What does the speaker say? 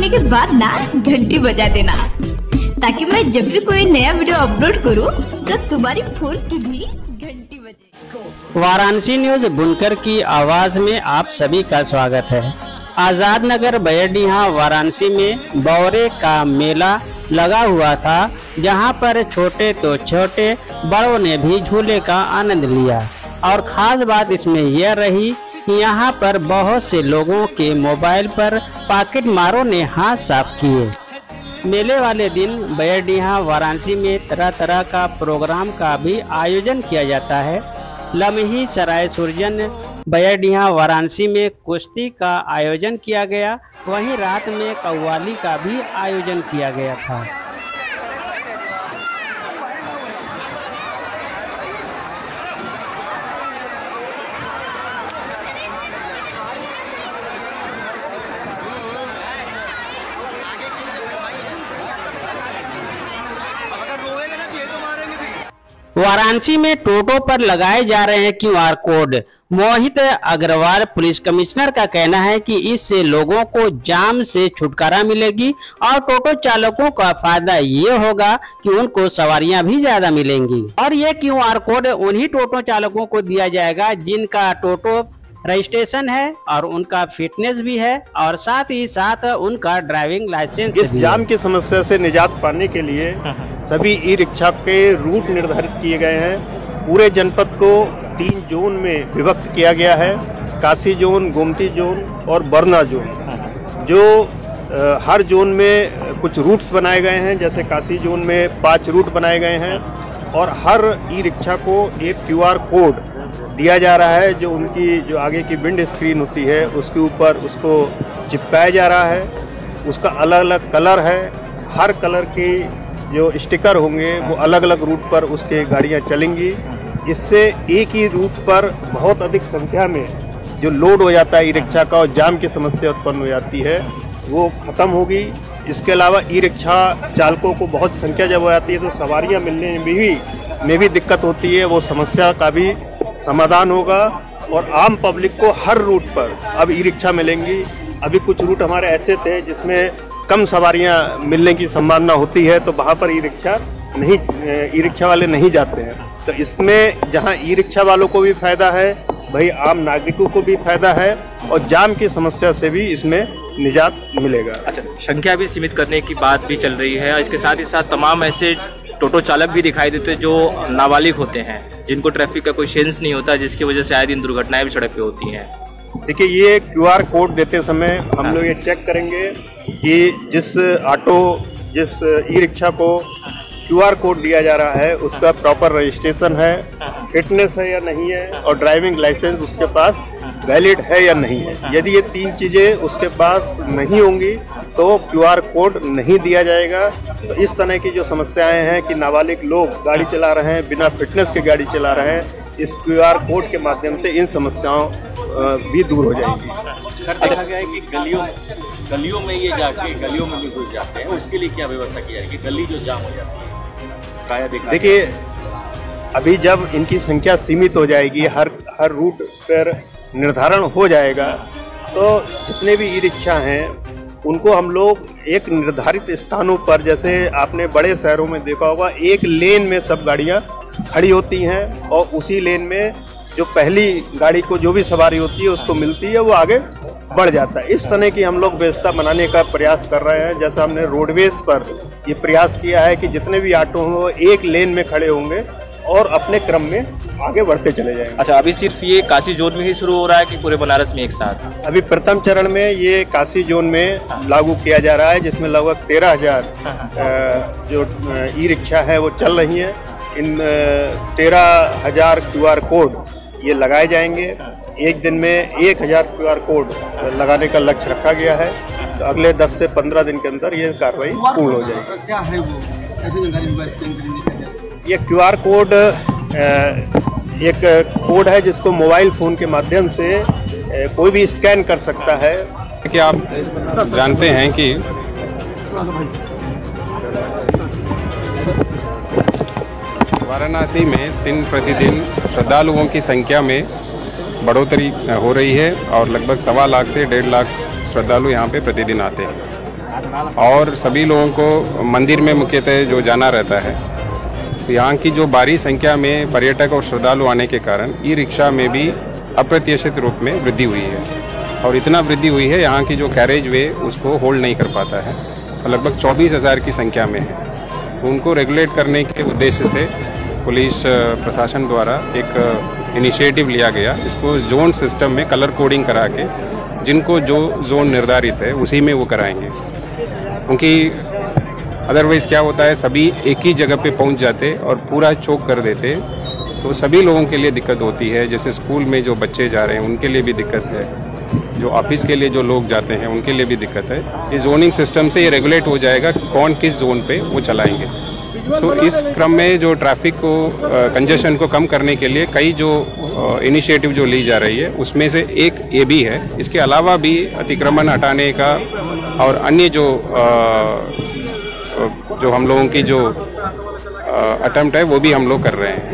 देखने के बाद ना घंटी बजा देना, ताकि मैं जब भी कोई नया वीडियो अपलोड करूं तो तुम्हारी फोन की भी घंटी बजे। वाराणसी न्यूज बुनकर की आवाज में आप सभी का स्वागत है। आजाद नगर बयडीहा वाराणसी में बौरे का मेला लगा हुआ था, जहां पर छोटे तो छोटे बड़ों ने भी झूले का आनंद लिया। और खास बात इसमें यह रही कि यहाँ पर बहुत से लोगों के मोबाइल पर पॉकेट मारों ने हाथ साफ किए। मेले वाले दिन बयडीहा वाराणसी में तरह तरह का प्रोग्राम का भी आयोजन किया जाता है। लम्ही सराय सुरजन बयडीहा वाराणसी में कुश्ती का आयोजन किया गया, वहीं रात में कव्वाली का भी आयोजन किया गया था। वाराणसी में टोटो पर लगाए जा रहे हैं QR code. Mohit Agarwal police commissioner का कहना है कि इससे लोगों को जाम से छुटकारा मिलेगी और टोटो चालकों का फायदा ये होगा कि उनको सवारियां भी ज्यादा मिलेंगी। और ये QR कोड उन्हीं टोटो चालकों को दिया जाएगा जिनका टोटो रजिस्ट्रेशन है और उनका फिटनेस भी है और साथ ही साथ उनका ड्राइविंग लाइसेंस। इस जाम की समस्या से निजात पाने के लिए सभी ई रिक्शा के रूट निर्धारित किए गए हैं। पूरे जनपद को 3 जोन में विभक्त किया गया है, काशी जोन, गोमती जोन और बरना जोन। जो हर जोन में कुछ रूट्स बनाए गए हैं, जैसे काशी जोन में 5 रूट बनाए गए हैं और हर ई रिक्शा को एक QR कोड दिया जा रहा है, जो उनकी जो आगे की विंड स्क्रीन होती है उसके ऊपर उसको चिपकाया जा रहा है। उसका अलग अलग कलर है, हर कलर के जो स्टिकर होंगे वो अलग अलग रूट पर उसके गाड़ियां चलेंगी। इससे एक ही रूट पर बहुत अधिक संख्या में जो लोड हो जाता है ई रिक्शा का और जाम की समस्या उत्पन्न हो जाती है वो खत्म होगी। इसके अलावा ई रिक्शा चालकों को बहुत संख्या जब हो जाती है तो सवारियां मिलने में भी दिक्कत होती है, वो समस्या का भी समाधान होगा और आम पब्लिक को हर रूट पर अब ई रिक्शा मिलेंगी। अभी कुछ रूट हमारे ऐसे थे जिसमें कम सवारियां मिलने की संभावना होती है, तो वहाँ पर ई रिक्शा वाले नहीं जाते हैं। तो इसमें जहाँ ई रिक्शा वालों को भी फायदा है, भाई आम नागरिकों को भी फायदा है और जाम की समस्या से भी इसमें निजात मिलेगा। अच्छा, संख्या भी सीमित करने की बात भी चल रही है। इसके साथ ही साथ तमाम ऐसे टोटो चालक भी दिखाई देते हैं जो नाबालिग होते हैं, जिनको ट्रैफिक का कोई सेंस नहीं होता, जिसकी वजह से आए दिन दुर्घटनाएं भी सड़क पे होती हैं। देखिए, ये QR कोड देते समय हम लोग ये चेक करेंगे कि जिस ई रिक्शा को QR कोड दिया जा रहा है उसका प्रॉपर रजिस्ट्रेशन है, फिटनेस है या नहीं है और ड्राइविंग लाइसेंस उसके पास वैलिड है या नहीं है। यदि ये 3 चीज़ें उसके पास नहीं होंगी तो QR कोड नहीं दिया जाएगा। तो इस तरह की जो समस्याएं हैं कि नाबालिग लोग गाड़ी चला रहे हैं, बिना फिटनेस के गाड़ी चला रहे हैं, इस QR कोड के माध्यम से इन समस्याओं भी दूर हो जाएंगी। देखा गया है कि गलियों में ये जाके गलियों में भी घुस जाते हैं, उसके लिए क्या व्यवस्था की जाएगी? गली जो जाम हो जाती है, देखिए, अभी जब इनकी संख्या सीमित हो जाएगी, हर रूट पर निर्धारण हो जाएगा, तो जितने भी ई रिक्शा हैं उनको हम लोग एक निर्धारित स्थानों पर, जैसे आपने बड़े शहरों में देखा होगा, एक लेन में सब गाड़ियां खड़ी होती हैं और उसी लेन में जो पहली गाड़ी को जो भी सवारी होती है उसको मिलती है, वो आगे बढ़ जाता है। इस तरह की हम लोग व्यवस्था बनाने का प्रयास कर रहे हैं। जैसा हमने रोडवेज पर ये प्रयास किया है कि जितने भी ऑटो हो एक लेन में खड़े होंगे और अपने क्रम में आगे बढ़ते चले जाएंगे। अच्छा, अभी सिर्फ ये काशी जोन में ही शुरू हो रहा है कि पूरे बनारस में एक साथ? अभी प्रथम चरण में ये काशी जोन में लागू किया जा रहा है, जिसमें लगभग 13,000 जो ई रिक्शा है वो चल रही हैं। इन 13,000 QR कोड ये लगाए जाएंगे। एक दिन में 1,000 QR कोड लगाने का लक्ष्य रखा गया है। तो अगले 10 से 15 दिन के अंदर ये कार्रवाई पूर्ण हो जाएगी। क्या है वो, कैसे जानकारी? ये QR कोड एक कोड है जिसको मोबाइल फ़ोन के माध्यम से कोई भी स्कैन कर सकता है। कि आप जानते हैं कि वाराणसी में दिन प्रतिदिन श्रद्धालुओं की संख्या में बढ़ोतरी हो रही है और लगभग 1.25 लाख से 1.5 लाख श्रद्धालु यहाँ पे प्रतिदिन आते हैं। और सभी लोगों को मंदिर में मुख्यतः जो जाना रहता है, तो यहाँ की जो भारी संख्या में पर्यटक और श्रद्धालु आने के कारण ई रिक्शा में भी अप्रत्याशित रूप में वृद्धि हुई है। और इतना वृद्धि हुई है, यहाँ की जो कैरेज वे उसको होल्ड नहीं कर पाता है, तो लगभग 24,000 की संख्या में है। तो उनको रेगुलेट करने के उद्देश्य से पुलिस प्रशासन द्वारा एक इनिशिएटिव लिया गया। इसको जोन सिस्टम में कलर कोडिंग करा के जिनको जो जोन निर्धारित है उसी में वो कराएंगे, क्योंकि अदरवाइज़ क्या होता है, सभी एक ही जगह पे पहुंच जाते और पूरा चौक कर देते, तो सभी लोगों के लिए दिक्कत होती है। जैसे स्कूल में जो बच्चे जा रहे हैं उनके लिए भी दिक्कत है, जो ऑफिस के लिए जो लोग जाते हैं उनके लिए भी दिक्कत है। इस जोनिंग सिस्टम से ये रेगुलेट हो जाएगा कि कौन किस जोन पे वो चलाएंगे। सो इस क्रम में जो ट्रैफिक को कंजेशन को कम करने के लिए कई जो इनिशिएटिव जो ली जा रही है, उसमें से एक ये भी है। इसके अलावा भी अतिक्रमण हटाने का और अन्य जो हम लोगों की जो अटेम्प्ट है वो भी हम लोग कर रहे हैं।